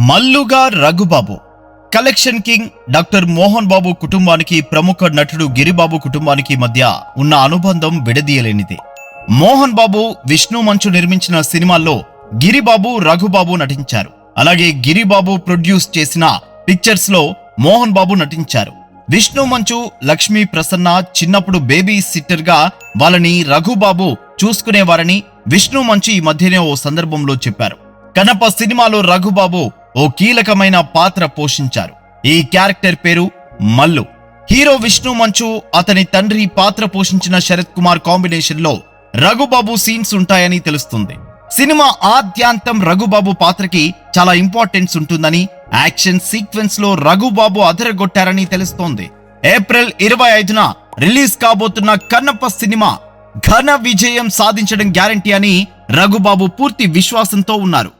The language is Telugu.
మల్లుగా Raghubabu collection king doctor Mohan Babu కుటుంబానికి ప్రముఖ నటుడు గిరిబాబు కుటుంబానికి మధ్య ఉన్న అనుబంధం విడదీయలేనిదే. మోహన్ బాబు విష్ణు మంచు నిర్మించిన సినిమాల్లో గిరిబాబు రఘుబాబు నటించారు. అలాగే గిరిబాబు ప్రొడ్యూస్ చేసిన పిక్చర్స్ లో మోహన్ బాబు నటించారు. విష్ణు మంచు లక్ష్మీ ప్రసన్న చిన్నప్పుడు బేబీ సిట్టర్ గా వాళ్ళని రఘుబాబు చూసుకునేవారని విష్ణు మంచు ఈ మధ్యనే ఓ సందర్భంలో చెప్పారు. కనప సినిమాలో రఘుబాబు ఓ కీలకమైన పాత్ర పోషించారు. ఈ క్యారెక్టర్ పేరు మల్లు. హీరో విష్ణు మంచు అతని తండ్రి పాత్ర పోషించిన శరత్ కుమార్ కాంబినేషన్ లో రఘుబాబు సీన్స్ ఉంటాయని తెలుస్తుంది. సినిమా ఆద్యాంతం రఘుబాబు పాత్రకి చాలా ఇంపార్టెన్స్ ఉంటుందని, యాక్షన్ సీక్వెన్స్ లో రఘుబాబు అదరగొట్టారని తెలుస్తోంది. ఏప్రిల్ 25న రిలీజ్ కాబోతున్న కన్నప్ప సినిమా ఘన విజయం సాధించడం గ్యారంటీ అని రఘుబాబు పూర్తి విశ్వాసంతో ఉన్నారు.